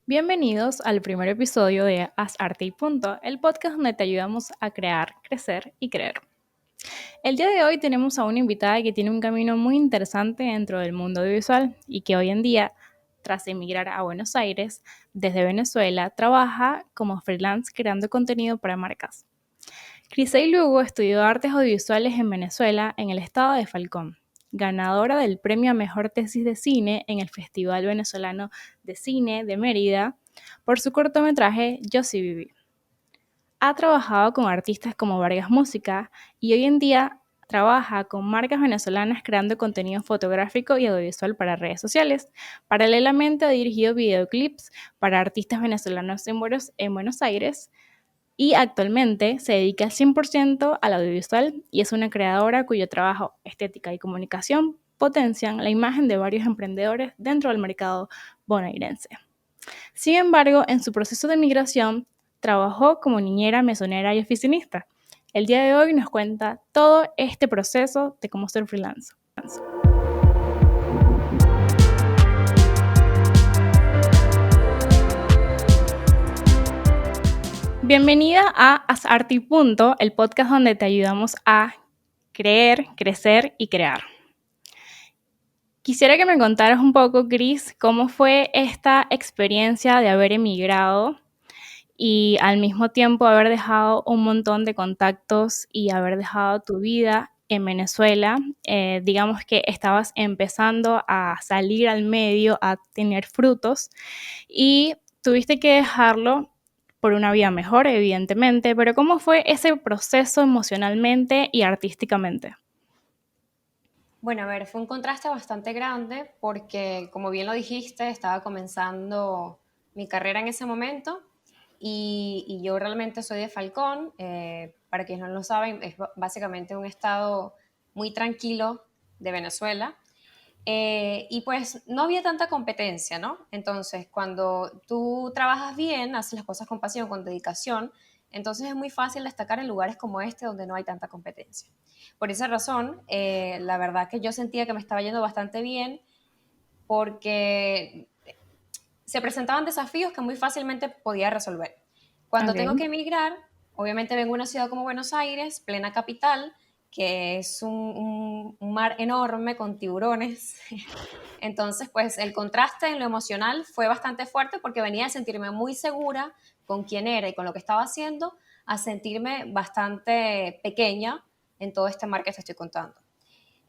Bienvenidos al primer episodio de Haz Arte y Punto, el podcast donde te ayudamos a crear, crecer y creer. El día de hoy tenemos a una invitada que tiene un camino muy interesante dentro del mundo audiovisual y que hoy en día, tras emigrar a Buenos Aires, desde Venezuela, trabaja como freelance creando contenido para marcas. Crisey Lugo estudió artes audiovisuales en Venezuela en el estado de Falcón, ganadora del premio a Mejor Tesis de Cine en el Festival Venezolano de Cine de Mérida por su cortometraje Yo sí viví. Ha trabajado con artistas como Vargas Música y hoy en día trabaja con marcas venezolanas creando contenido fotográfico y audiovisual para redes sociales. Paralelamente ha dirigido videoclips para artistas venezolanos en Buenos Aires y actualmente se dedica al 100% al audiovisual y es una creadora cuyo trabajo, estética y comunicación potencian la imagen de varios emprendedores dentro del mercado bonaerense. Sin embargo, en su proceso de migración, trabajó como niñera, mesonera y oficinista. El día de hoy nos cuenta todo este proceso de cómo ser freelance. Bienvenida a Haz Arte y Punto, el podcast donde te ayudamos a creer, crecer y crear. Quisiera que me contaras un poco, Cris, cómo fue esta experiencia de haber emigrado y al mismo tiempo haber dejado un montón de contactos y haber dejado tu vida en Venezuela. Digamos que estabas empezando a salir al medio, a tener frutos y tuviste que dejarlo por una vida mejor, evidentemente, pero ¿cómo fue ese proceso emocionalmente y artísticamente? Bueno, a ver, fue un contraste bastante grande porque, como bien lo dijiste, estaba comenzando mi carrera en ese momento y yo realmente soy de Falcón. Para quienes no lo saben, es básicamente un estado muy tranquilo de Venezuela. Y pues no había tanta competencia, ¿no? Entonces, cuando tú trabajas bien, haces las cosas con pasión, con dedicación, entonces es muy fácil destacar en lugares como este donde no hay tanta competencia. Por esa razón, la verdad que yo sentía que me estaba yendo bastante bien porque se presentaban desafíos que muy fácilmente podía resolver. Cuando tengo Ok. que emigrar, obviamente vengo a una ciudad como Buenos Aires, plena capital, que es un mar enorme con tiburones. Entonces, pues el contraste en lo emocional fue bastante fuerte porque venía de sentirme muy segura con quién era y con lo que estaba haciendo, a sentirme bastante pequeña en todo este mar que te estoy contando.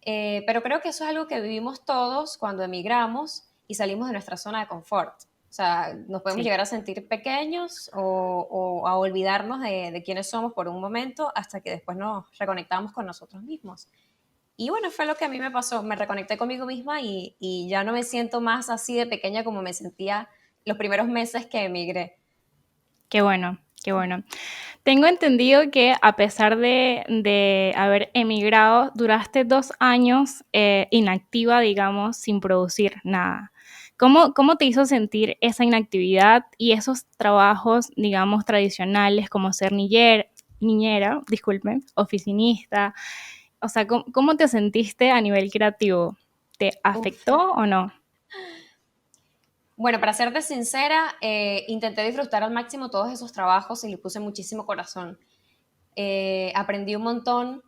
Pero creo que eso es algo que vivimos todos cuando emigramos y salimos de nuestra zona de confort. O sea, nos podemos Sí. llegar a sentir pequeños o a olvidarnos de quiénes somos por un momento hasta que después nos reconectamos con nosotros mismos. Y bueno, fue lo que a mí me pasó. Me reconecté conmigo misma y ya no me siento más así de pequeña como me sentía los primeros meses que emigré. Qué bueno, qué bueno. Tengo entendido que a pesar de haber emigrado, duraste 2 años inactiva, digamos, sin producir nada. ¿Cómo te hizo sentir esa inactividad y esos trabajos, digamos, tradicionales como ser niñera, disculpe, oficinista? O sea, ¿cómo te sentiste a nivel creativo? ¿Te Uf. afectó o no? Bueno, para serte sincera, intenté disfrutar al máximo todos esos trabajos y le puse muchísimo corazón. Aprendí un montón.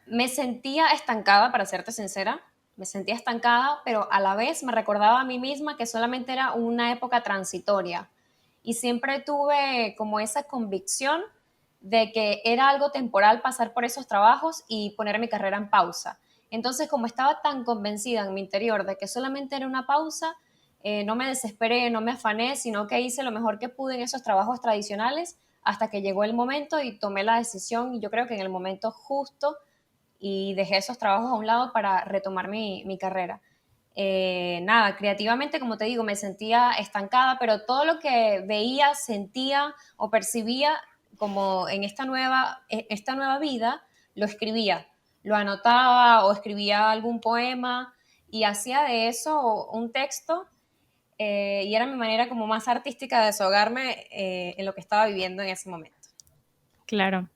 Me sentía estancada, para serte sincera, me sentía estancada, pero a la vez me recordaba a mí misma que solamente era una época transitoria. Y siempre tuve como esa convicción de que era algo temporal pasar por esos trabajos y poner mi carrera en pausa. Entonces, como estaba tan convencida en mi interior de que solamente era una pausa, no me desesperé, no me afané, sino que hice lo mejor que pude en esos trabajos tradicionales hasta que llegó el momento y tomé la decisión, y yo creo que en el momento justo, y dejé esos trabajos a un lado para retomar mi carrera. Nada, creativamente, como te digo, me sentía estancada, pero todo lo que veía, sentía o percibía como en esta nueva vida, lo escribía, lo anotaba o escribía algún poema y hacía de eso un texto, y era mi manera como más artística de desahogarme en lo que estaba viviendo en ese momento. Claro.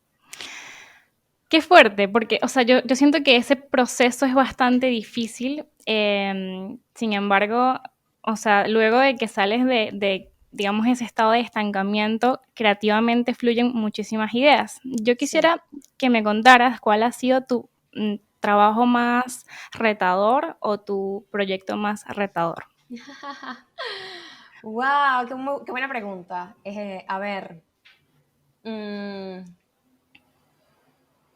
Qué fuerte, porque, o sea, yo siento que ese proceso es bastante difícil. Sin embargo, o sea, luego de que sales digamos, ese estado de estancamiento, creativamente fluyen muchísimas ideas. Yo Sí. quisiera que me contaras cuál ha sido tu trabajo más retador o tu proyecto más retador. ¡Wow! ¡Qué buena pregunta! A ver, mm,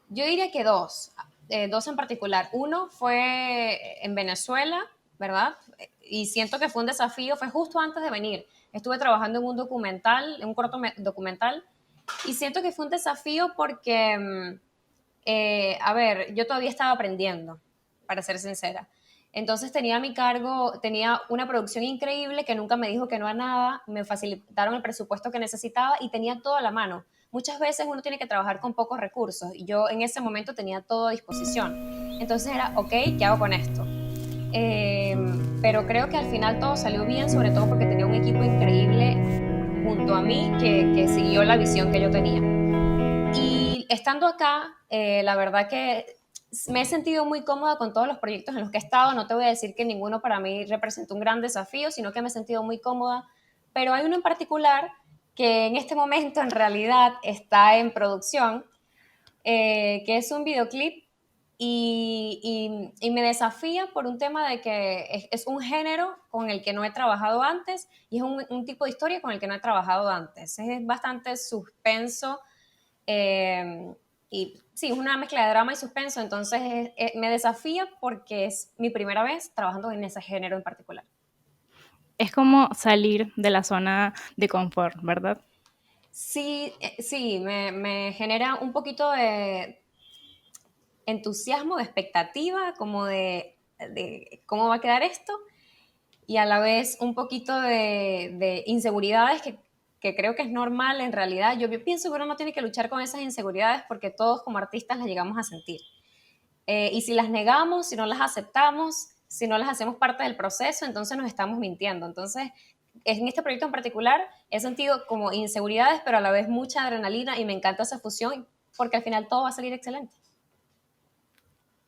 yo diría que dos en particular. Uno fue en Venezuela, ¿verdad? Y siento que fue un desafío, fue justo antes de venir. Estuve trabajando en un documental, en un documental, y siento que fue un desafío porque, a ver, yo todavía estaba aprendiendo, para ser sincera. Entonces tenía a mi cargo, tenía una producción increíble que nunca me dijo que no a nada, me facilitaron el presupuesto que necesitaba y tenía todo a la mano. Muchas veces uno tiene que trabajar con pocos recursos y yo en ese momento tenía todo a disposición. Entonces era, ok, ¿qué hago con esto? Pero creo que al final todo salió bien, sobre todo porque tenía un equipo increíble junto a mí que siguió la visión que yo tenía. Y estando acá, la verdad que me he sentido muy cómoda con todos los proyectos en los que he estado. No te voy a decir que ninguno para mí representó un gran desafío, sino que me he sentido muy cómoda. Pero hay uno en particular que en este momento en realidad está en producción, que es un videoclip y me desafía por un tema de que es un género con el que no he trabajado antes y es un tipo de historia con el que no he trabajado antes. Es bastante suspenso, eh, y sí, es una mezcla de drama y suspenso, entonces me desafía porque es mi primera vez trabajando en ese género en particular. Es como salir de la zona de confort, ¿verdad? Sí, sí, me genera un poquito de entusiasmo, de expectativa, como de cómo va a quedar esto, y a la vez un poquito de inseguridades que creo que es normal en realidad. Yo pienso que uno no tiene que luchar con esas inseguridades porque todos como artistas las llegamos a sentir. Y si las negamos, si no las aceptamos, si no las hacemos parte del proceso, entonces nos estamos mintiendo. Entonces, en este proyecto en particular he sentido como inseguridades, pero a la vez mucha adrenalina y me encanta esa fusión porque al final todo va a salir excelente.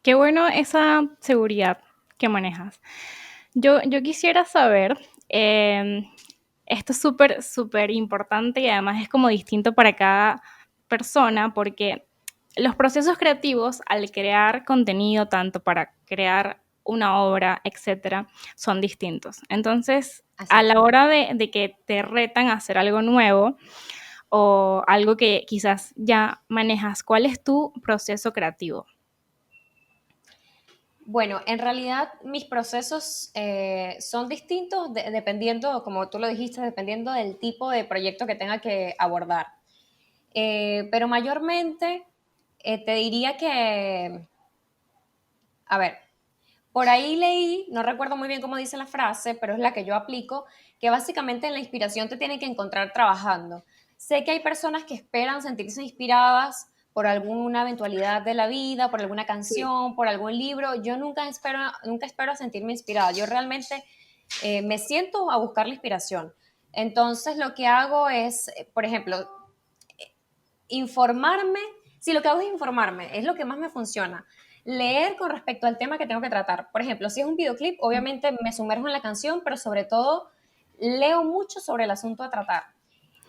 Qué bueno esa seguridad que manejas. Yo quisiera saber, esto es súper, súper importante y además es como distinto para cada persona porque los procesos creativos al crear contenido, tanto para crear una obra, etcétera, son distintos. Entonces, Así a es. la hora de que te retan a hacer algo nuevo o algo que quizás ya manejas, ¿cuál es tu proceso creativo? Bueno, en realidad mis procesos son distintos dependiendo, como tú lo dijiste, dependiendo del tipo de proyecto que tenga que abordar. Pero mayormente te diría que, a ver, por ahí leí, no recuerdo muy bien cómo dice la frase, pero es la que yo aplico, que básicamente en la inspiración te tiene que encontrar trabajando. Sé que hay personas que esperan sentirse inspiradas por alguna eventualidad de la vida, por alguna Sí. canción, por algún libro. Yo nunca espero sentirme inspirada. Yo realmente me siento a buscar la inspiración. Entonces lo que hago es, por ejemplo, informarme. Si lo que hago es informarme, es lo que más me funciona. Leer con respecto al tema que tengo que tratar. Por ejemplo, si es un videoclip, obviamente me sumerjo en la canción, pero sobre todo leo mucho sobre el asunto a tratar.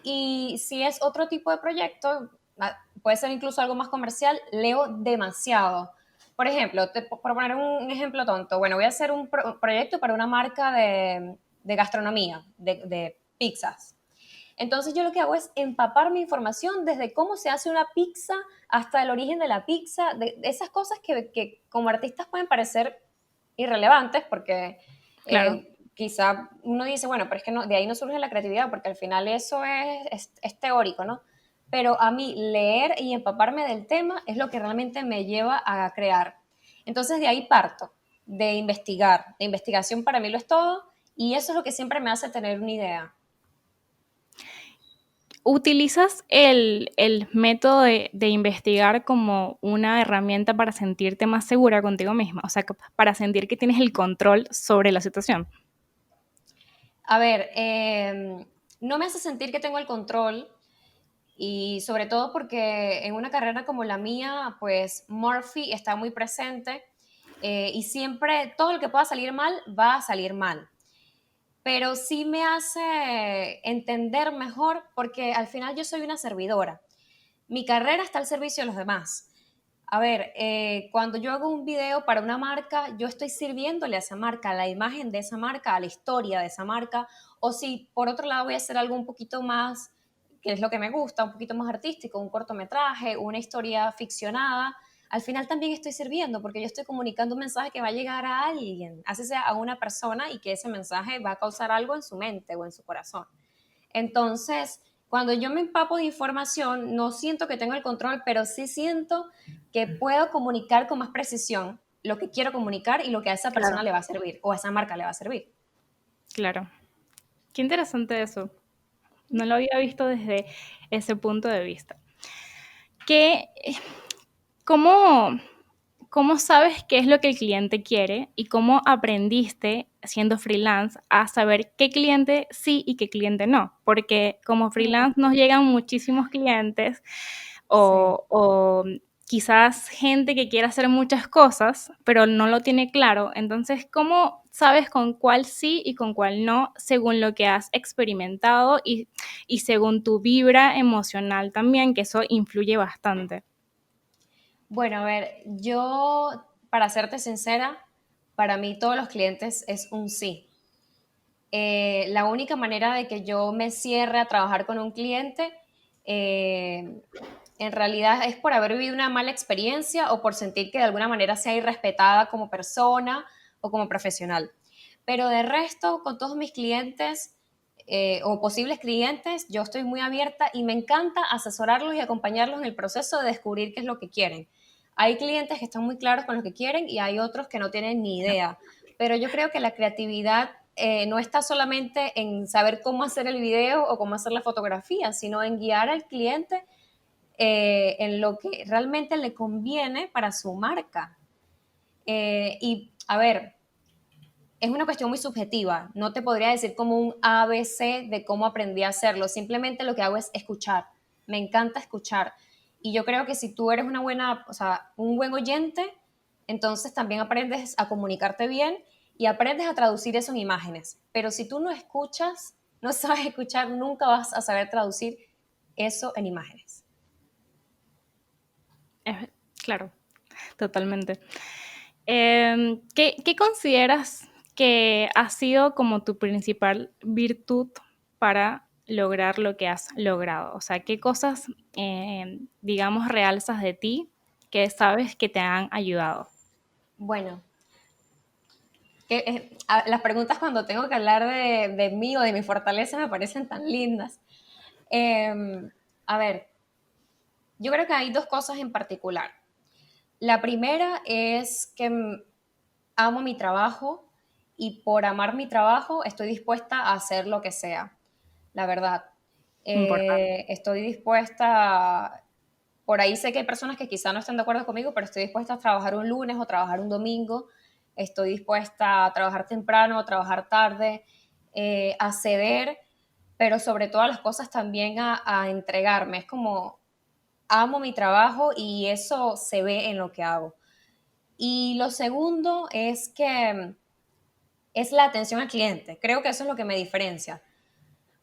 Y si es otro tipo de proyecto, puede ser incluso algo más comercial, leo demasiado. Por ejemplo, por poner un ejemplo tonto, bueno, voy a hacer un proyecto para una marca de gastronomía, de pizzas. Entonces yo lo que hago es empapar mi información desde cómo se hace una pizza hasta el origen de la pizza, de esas cosas que como artistas pueden parecer irrelevantes porque Claro. quizá uno dice, bueno, pero es que no, de ahí no surge la creatividad porque al final eso es teórico, ¿no? Pero a mí leer y empaparme del tema es lo que realmente me lleva a crear. Entonces de ahí parto, de investigar. La investigación para mí lo es todo y eso es lo que siempre me hace tener una idea. ¿Utilizas el método de investigar como una herramienta para sentirte más segura contigo misma? O sea, para sentir que tienes el control sobre la situación. A ver, no me hace sentir que tengo el control y sobre todo porque en una carrera como la mía, pues Murphy está muy presente, y siempre todo lo que pueda salir mal va a salir mal. pero sí me hace entender mejor porque al final yo soy una servidora. Mi carrera está al servicio de los demás. A ver, cuando yo hago un video para una marca, yo estoy sirviéndole a esa marca, a la imagen de esa marca, a la historia de esa marca, o si por otro lado voy a hacer algo un poquito más, que es lo que me gusta, un poquito más artístico, un cortometraje, una historia ficcionada, al final también estoy sirviendo porque yo estoy comunicando un mensaje que va a llegar a alguien, así sea a una persona y que ese mensaje va a causar algo en su mente o en su corazón. Entonces, cuando yo me empapo de información, no siento que tengo el control, pero sí siento que puedo comunicar con más precisión lo que quiero comunicar y lo que a esa persona Claro, le va a servir o a esa marca le va a servir. claro. Qué interesante eso. No lo había visto desde ese punto de vista. ¿Qué, cómo, ¿Cómo sabes qué es lo que el cliente quiere y cómo aprendiste siendo freelance a saber qué cliente sí y qué cliente no? Porque como freelance nos llegan muchísimos clientes Sí. o quizás gente que quiere hacer muchas cosas, pero no lo tiene claro. Entonces, ¿cómo sabes con cuál sí y con cuál no según lo que has experimentado y según tu vibra emocional también, que eso influye bastante? Bueno, a ver, yo, para serte sincera, para mí todos los clientes es un sí. La única manera de que yo me cierre a trabajar con un cliente, eh, en realidad es por haber vivido una mala experiencia o por sentir que de alguna manera sea irrespetada como persona o como profesional. Pero de resto, con todos mis clientes o posibles clientes, yo estoy muy abierta y me encanta asesorarlos y acompañarlos en el proceso de descubrir qué es lo que quieren. Hay clientes que están muy claros con lo que quieren y hay otros que no tienen ni idea. Pero yo creo que la creatividad no está solamente en saber cómo hacer el video o cómo hacer la fotografía, sino en guiar al cliente en lo que realmente le conviene para su marca. Y a ver, es una cuestión muy subjetiva. No te podría decir como un ABC de cómo aprendí a hacerlo. Simplemente lo que hago es escuchar. Me encanta escuchar. Y yo creo que si tú eres una buena, o sea, un buen oyente, entonces también aprendes a comunicarte bien y aprendes a traducir eso en imágenes. Pero si tú no escuchas, no sabes escuchar, nunca vas a saber traducir eso en imágenes. Es- claro, totalmente. ¿Qué consideras que ha sido como tu principal virtud para lograr lo que has logrado? O sea, ¿qué cosas, digamos, realzas de ti que sabes que te han ayudado? Bueno, las preguntas cuando tengo que hablar de mí o de mi fortaleza me parecen tan lindas. A ver, yo creo que hay dos cosas en particular. La primera es que amo mi trabajo y por amar mi trabajo estoy dispuesta a hacer lo que sea, la verdad. Importante. Estoy dispuesta, por ahí sé que hay personas que quizá no estén de acuerdo conmigo, pero estoy dispuesta a trabajar un lunes o trabajar un domingo, estoy dispuesta a trabajar temprano o trabajar tarde, a ceder, pero sobre todas las cosas también a entregarme. Es como amo mi trabajo y eso se ve en lo que hago. Y lo segundo es que es la atención al cliente. Creo que eso es lo que me diferencia.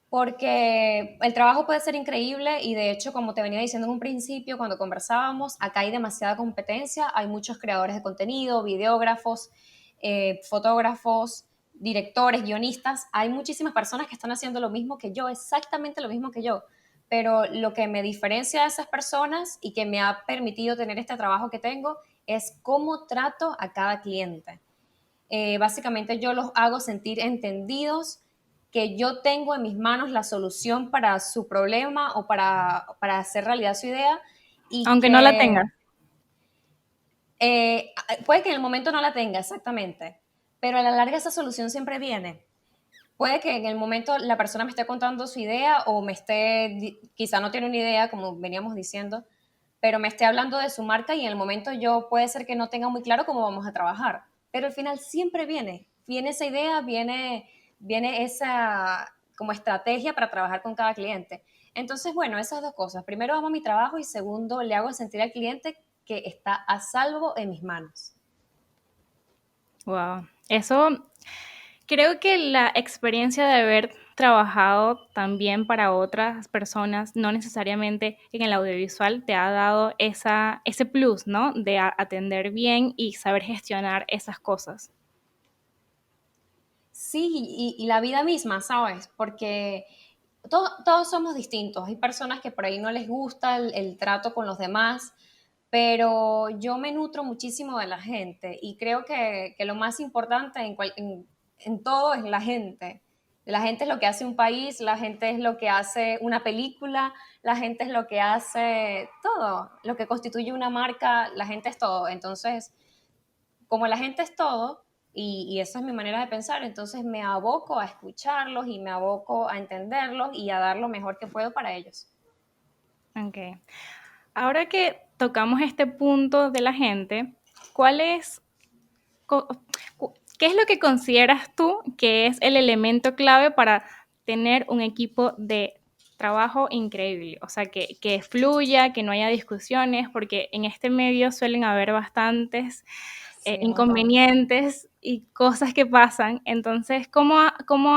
Porque el trabajo puede ser increíble y de hecho, como te venía diciendo en un principio, cuando conversábamos, acá hay demasiada competencia, hay muchos creadores de contenido, videógrafos, fotógrafos, directores, guionistas, hay muchísimas personas que están haciendo lo mismo que yo, exactamente lo mismo que yo. Pero lo que me diferencia de esas personas y que me ha permitido tener este trabajo que tengo es cómo trato a cada cliente. Básicamente yo los hago sentir entendidos, que yo tengo en mis manos la solución para su problema o para hacer realidad su idea y Aunque no la tengas. que puede que en el momento no la tenga exactamente, pero a la larga esa solución siempre viene. Puede que en el momento la persona me esté contando su idea o me esté, quizá no tiene una idea, como veníamos diciendo, pero me esté hablando de su marca y en el momento yo puede ser que no tenga muy claro cómo vamos a trabajar. Pero al final siempre viene esa idea, viene esa como estrategia para trabajar con cada cliente. Entonces, bueno, esas dos cosas. Primero, amo mi trabajo y segundo, le hago sentir al cliente que está a salvo en mis manos. Wow. Eso Creo que la experiencia de haber trabajado también para otras personas, no necesariamente en el audiovisual, te ha dado ese plus, ¿no? De atender bien y saber gestionar esas cosas. Sí, y la vida misma, ¿sabes? Porque todos somos distintos. Hay personas que por ahí no les gusta el trato con los demás, pero yo me nutro muchísimo de la gente y creo que lo más importante en todo es la gente. La gente es lo que hace un país, la gente es lo que hace una película, la gente es lo que hace todo, lo que constituye una marca, la gente es todo. Entonces, como la gente es todo, y esa es mi manera de pensar, entonces me aboco a escucharlos y me aboco a entenderlos y a dar lo mejor que puedo para ellos. Ok. Ahora que tocamos este punto de la gente, ¿cuál es, co- qué es lo que consideras tú que es el elemento clave para tener un equipo de trabajo increíble? O sea, que fluya, que no haya discusiones, porque en este medio suelen haber bastantes Sí, un montón. inconvenientes y cosas que pasan. Entonces, ¿cómo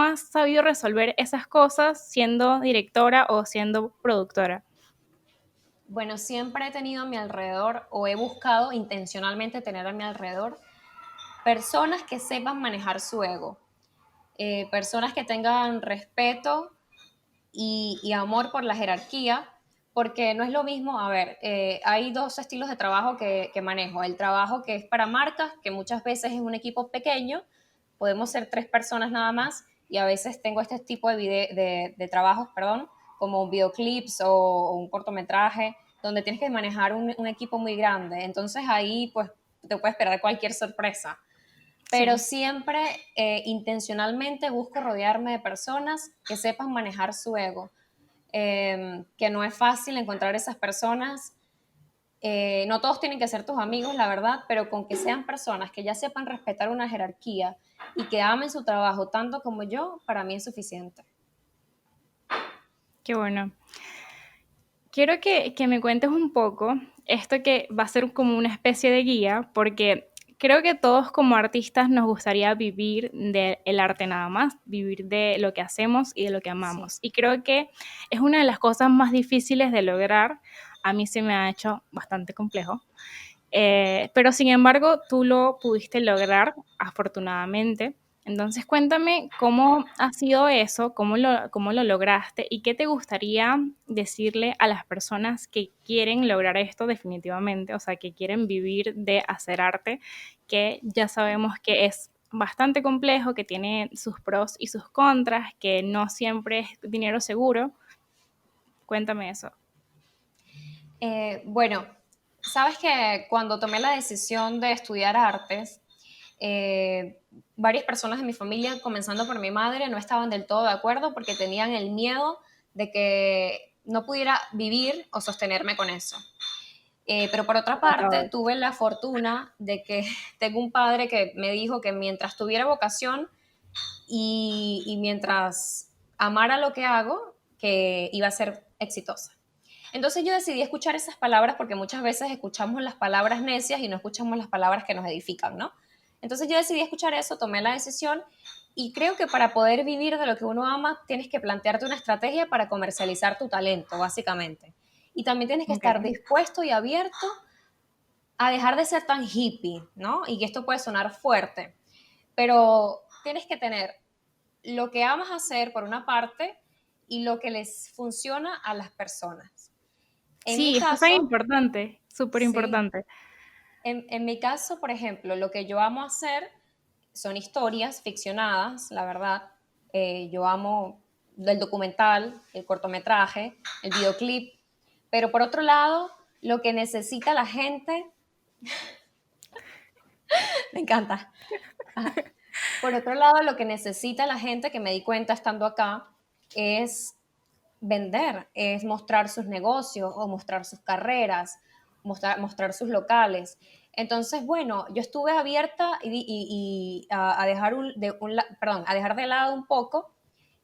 has sabido resolver esas cosas siendo directora o siendo productora? Bueno, siempre he tenido a mi alrededor o he buscado intencionalmente tener a mi alrededor personas que sepan manejar su ego, personas que tengan respeto y amor por la jerarquía, porque no es lo mismo, a ver, hay dos estilos de trabajo que manejo. El trabajo que es para marcas, que muchas veces es un equipo pequeño, podemos ser 3 personas nada más, y a veces tengo este tipo de trabajos, perdón, como videoclips o un cortometraje, donde tienes que manejar un equipo muy grande. Entonces ahí pues te puede esperar cualquier sorpresa, pero Sí. siempre intencionalmente busco rodearme de personas que sepan manejar su ego, que no es fácil encontrar esas personas. No todos tienen que ser tus amigos, la verdad, pero con que sean personas que ya sepan respetar una jerarquía y que amen su trabajo tanto como yo, para mí es suficiente. Qué bueno. Quiero que me cuentes un poco esto que va a ser como una especie de guía, porque creo que todos como artistas nos gustaría vivir del arte nada más, vivir de lo que hacemos y de lo que Sí. amamos. Y creo que es una de las cosas más difíciles de lograr. A mí se me ha hecho bastante complejo. Pero sin embargo, tú lo pudiste lograr, afortunadamente. Entonces, cuéntame cómo ha sido eso, cómo lo lograste y qué te gustaría decirle a las personas que quieren lograr esto definitivamente, o sea, que quieren vivir de hacer arte, que ya sabemos que es bastante complejo, que tiene sus pros y sus contras, que no siempre es dinero seguro. Cuéntame eso. Bueno, sabes que cuando tomé la decisión de estudiar artes, eh, varias personas de mi familia, comenzando por mi madre, no estaban del todo de acuerdo porque tenían el miedo de que no pudiera vivir o sostenerme con eso. Pero por otra parte, Total. tuve la fortuna de que tengo un padre que me dijo que mientras tuviera vocación y mientras amara lo que hago, que iba a ser exitosa. Entonces yo decidí escuchar esas palabras porque muchas veces escuchamos las palabras necias y no escuchamos las palabras que nos edifican, ¿no? Entonces yo decidí escuchar eso, tomé la decisión y creo que para poder vivir de lo que uno ama tienes que plantearte una estrategia para comercializar tu talento, básicamente. Y también tienes que estar Ok. dispuesto y abierto a dejar de ser tan hippie, ¿no? Y que esto puede sonar fuerte, pero tienes que tener lo que amas hacer por una parte y lo que les funciona a las personas. En mi Sí, esto es tan caso, importante, súper sí, importante. en mi caso, por ejemplo, lo que yo amo hacer son historias ficcionadas, la verdad. Yo amo el documental, el cortometraje, el videoclip, pero por otro lado, lo que necesita la gente, me encanta. Ajá. Por otro lado, lo que necesita la gente, que me di cuenta estando acá, es vender, es mostrar sus negocios o mostrar sus carreras, mostrar sus locales. Entonces, bueno, yo estuve abierta a dejar perdón, a dejar de lado un poco,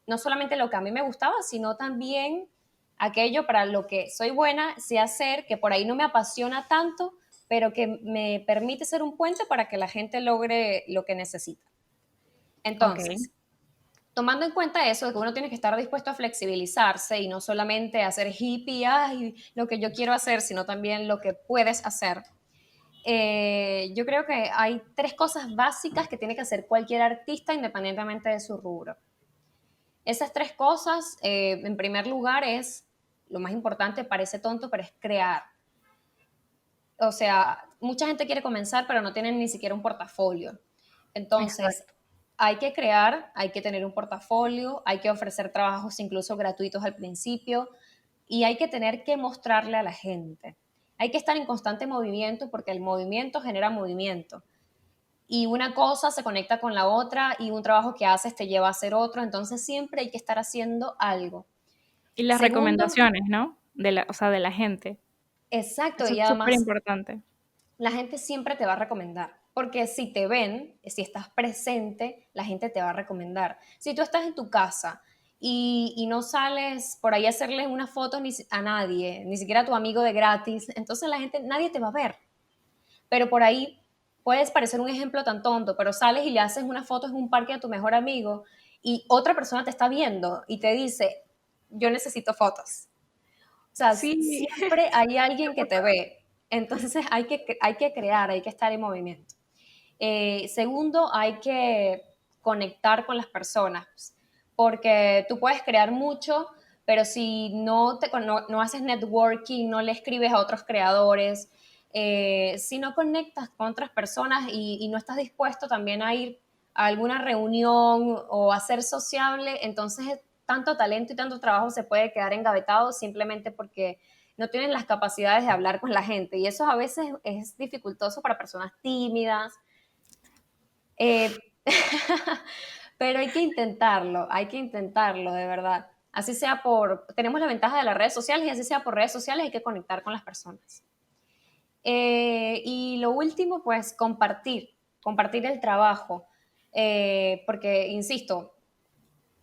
no solamente lo que a mí me gustaba, sino también aquello para lo que soy buena, sé hacer, que por ahí no me apasiona tanto, pero que me permite ser un puente para que la gente logre lo que necesita. Ok. Entonces, tomando en cuenta eso, de que uno tiene que estar dispuesto a flexibilizarse y no solamente hacer hippie, ay, lo que yo quiero hacer, sino también lo que puedes hacer. Yo creo que hay tres cosas básicas que tiene que hacer cualquier artista independientemente de su rubro. Esas tres cosas, en primer lugar, es lo más importante, parece tonto, pero es crear. O sea, mucha gente quiere comenzar, pero no tienen ni siquiera un portafolio. Entonces, Exacto. hay que crear, hay que tener un portafolio, hay que ofrecer trabajos incluso gratuitos al principio y hay que tener que mostrarle a la gente. Hay que estar en constante movimiento porque el movimiento genera movimiento. Y una cosa se conecta con la otra y un trabajo que haces te lleva a hacer otro, entonces siempre hay que estar haciendo algo. Y las Segundo, recomendaciones, ¿no? O sea, de la gente. exacto, Eso y es súper además importante. la gente siempre te va a recomendar, porque si te ven, si estás presente, la gente te va a recomendar. Si tú estás en tu casa y no sales por ahí a hacerle una foto a nadie, ni siquiera a tu amigo de gratis, entonces la gente, nadie te va a ver. Pero por ahí puedes parecer un ejemplo tan tonto, pero sales y le haces una foto en un parque a tu mejor amigo y otra persona te está viendo y te dice, yo necesito fotos. O sea, Sí. siempre hay alguien que te ve. Entonces hay que crear, hay que estar en movimiento. Segundo, hay que conectar con las personas, porque tú puedes crear mucho, pero si no haces networking, no le escribes a otros creadores, si no conectas con otras personas y no estás dispuesto también a ir a alguna reunión o a ser sociable, entonces tanto talento y tanto trabajo se puede quedar engavetado simplemente porque no tienen las capacidades de hablar con la gente. Y eso a veces es dificultoso para personas tímidas, eh, pero hay que intentarlo de verdad. Así sea tenemos la ventaja de las redes sociales y así sea por redes sociales hay que conectar con las personas. Y lo último, pues compartir el trabajo, porque, insisto,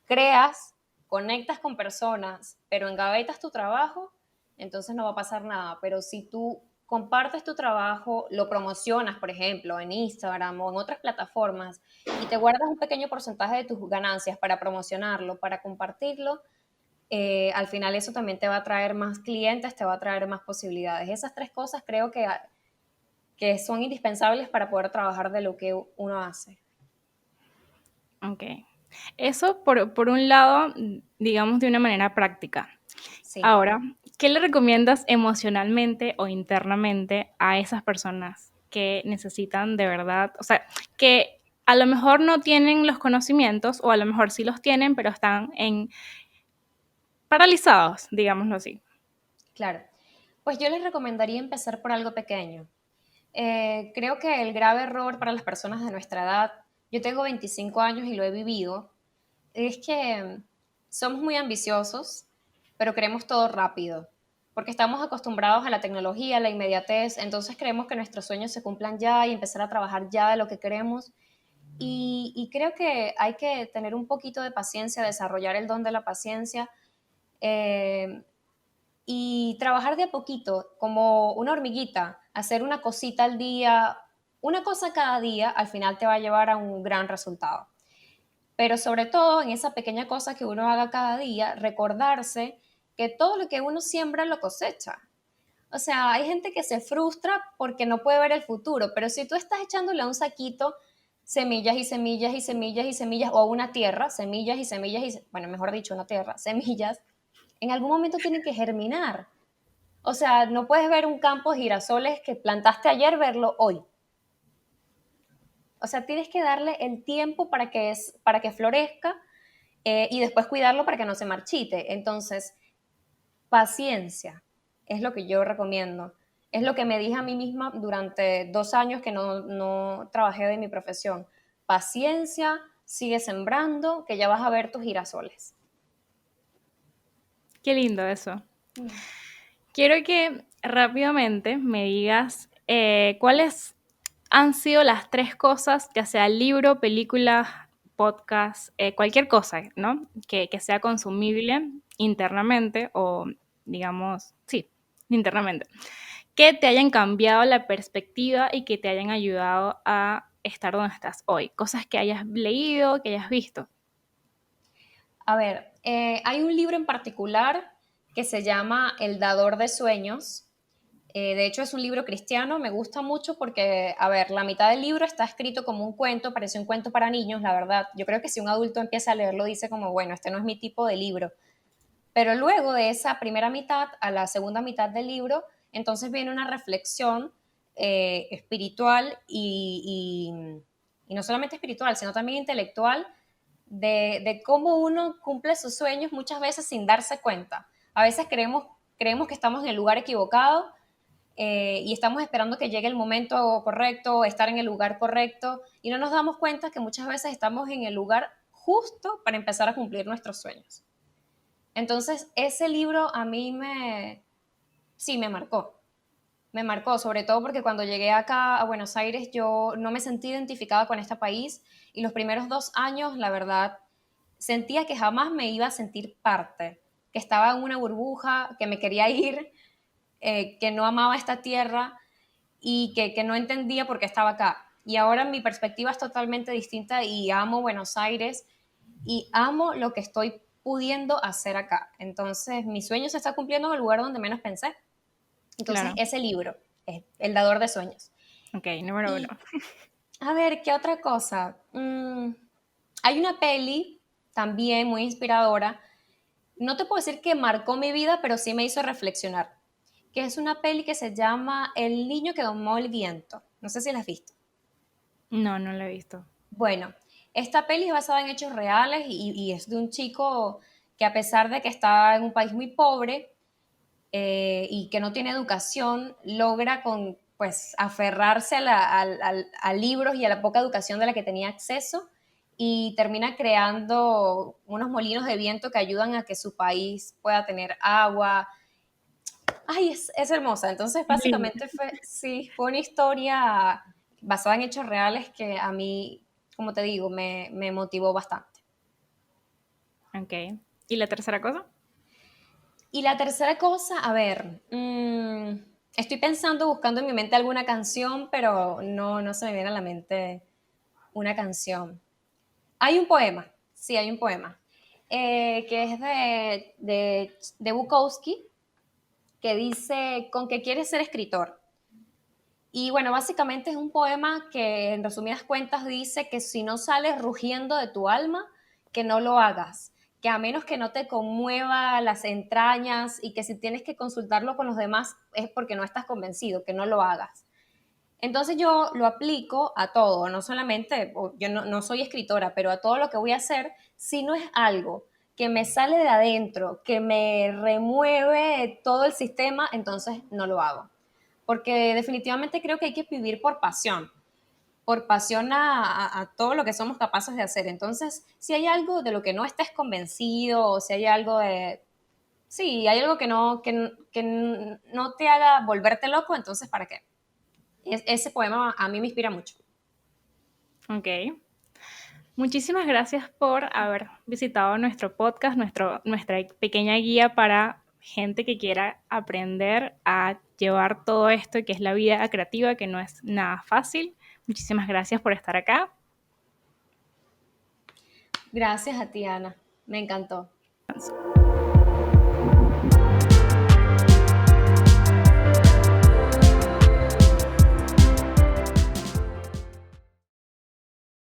creas, conectas con personas, pero engavetas tu trabajo, entonces no va a pasar nada. Pero si tú compartes tu trabajo, lo promocionas, por ejemplo, en Instagram o en otras plataformas, y te guardas un pequeño porcentaje de tus ganancias para promocionarlo, para compartirlo, al final eso también te va a traer más clientes, te va a traer más posibilidades. Esas tres cosas creo que son indispensables para poder trabajar de lo que uno hace. Ok. Eso por un lado, digamos de una manera práctica. Sí. Ahora, ¿qué le recomiendas emocionalmente o internamente a esas personas que necesitan de verdad, o sea, que a lo mejor no tienen los conocimientos o a lo mejor sí los tienen, pero están paralizados, digámoslo así? Claro. Pues yo les recomendaría empezar por algo pequeño. Creo que el grave error para las personas de nuestra edad, yo tengo 25 años y lo he vivido, es que somos muy ambiciosos, pero queremos todo rápido, porque estamos acostumbrados a la tecnología, a la inmediatez, entonces creemos que nuestros sueños se cumplan ya y empezar a trabajar ya de lo que queremos. Y creo que hay que tener un poquito de paciencia, desarrollar el don de la paciencia, eh, y trabajar de a poquito, como una hormiguita, hacer una cosita al día, una cosa cada día, al final te va a llevar a un gran resultado. Pero sobre todo en esa pequeña cosa que uno haga cada día, recordarse que todo lo que uno siembra lo cosecha. O sea, hay gente que se frustra porque no puede ver el futuro, pero si tú estás echándole a un saquito semillas y semillas y semillas y semillas, o a una tierra, semillas y semillas y, bueno, mejor dicho, una tierra, semillas, en algún momento tienen que germinar. O sea, no puedes ver un campo de girasoles que plantaste ayer, verlo hoy. O sea, tienes que darle el tiempo para que florezca, y después cuidarlo para que no se marchite. Entonces, paciencia es lo que yo recomiendo. Es lo que me dije a mí misma durante 2 años que no trabajé de mi profesión. Paciencia, sigue sembrando, que ya vas a ver tus girasoles. Qué lindo eso. Mm. Quiero que rápidamente me digas cuáles han sido las tres cosas, ya sea libro, película, podcast, cualquier cosa, ¿no? Que sea consumible internamente o, digamos, sí, internamente, que te hayan cambiado la perspectiva y que te hayan ayudado a estar donde estás hoy? Cosas que hayas leído, que hayas visto. A ver, hay un libro en particular que se llama El dador de sueños. De hecho, es un libro cristiano, me gusta mucho porque, a ver, la mitad del libro está escrito como un cuento, parece un cuento para niños, la verdad. Yo creo que si un adulto empieza a leerlo, dice como, bueno, este no es mi tipo de libro. Pero luego de esa primera mitad a la segunda mitad del libro, entonces viene una reflexión espiritual y no solamente espiritual, sino también intelectual de cómo uno cumple sus sueños muchas veces sin darse cuenta. A veces creemos que estamos en el lugar equivocado y estamos esperando que llegue el momento correcto, estar en el lugar correcto, y no nos damos cuenta que muchas veces estamos en el lugar justo para empezar a cumplir nuestros sueños. Entonces, ese libro a mí sí, me marcó, sobre todo porque cuando llegué acá a Buenos Aires yo no me sentí identificada con este país y los primeros 2 años, la verdad, sentía que jamás me iba a sentir parte, que estaba en una burbuja, que me quería ir, que no amaba esta tierra y que no entendía por qué estaba acá. Y ahora mi perspectiva es totalmente distinta y amo Buenos Aires y amo lo que estoy pudiendo hacer acá. Entonces, mi sueño se está cumpliendo en el lugar donde menos pensé. Entonces, Claro. ese libro es El dador de sueños. Ok, número uno. Y, a ver, ¿qué otra cosa? Hay una peli también muy inspiradora. No te puedo decir que marcó mi vida, pero sí me hizo reflexionar. Que es una peli que se llama El niño que domó el viento. No sé si la has visto. No, no lo he visto. Bueno, esta peli es basada en hechos reales y es de un chico que a pesar de que está en un país muy pobre y que no tiene educación, logra pues, aferrarse a libros y a la poca educación de la que tenía acceso y termina creando unos molinos de viento que ayudan a que su país pueda tener agua. Ay, es hermosa. Entonces, Lindo. básicamente sí, fue una historia basada en hechos reales que a mí, como te digo, me motivó bastante. Ok. ¿Y la tercera cosa? Y la tercera cosa, a ver, estoy pensando, buscando en mi mente alguna canción, pero no se me viene a la mente una canción. Hay un poema, sí, hay un poema, que es de Bukowski, que dice, ¿con qué quieres ser escritor? Y bueno, básicamente es un poema que en resumidas cuentas dice que si no sales rugiendo de tu alma, que no lo hagas, que a menos que no te conmueva las entrañas y que si tienes que consultarlo con los demás es porque no estás convencido, que no lo hagas. Entonces yo lo aplico a todo, no solamente, yo no soy escritora, pero a todo lo que voy a hacer, si no es algo que me sale de adentro, que me remueve todo el sistema, entonces no lo hago. Porque definitivamente creo que hay que vivir por pasión a todo lo que somos capaces de hacer. Entonces, si hay algo de lo que no estés convencido, o si hay algo de... Sí, hay algo que no te haga volverte loco, entonces ¿para qué? Ese poema a mí me inspira mucho. Ok. Muchísimas gracias por haber visitado nuestro podcast, nuestra pequeña guía para gente que quiera aprender a llevar todo esto que es la vida creativa, que no es nada fácil. Muchísimas gracias por estar acá. Gracias a ti, Ana. Me encantó.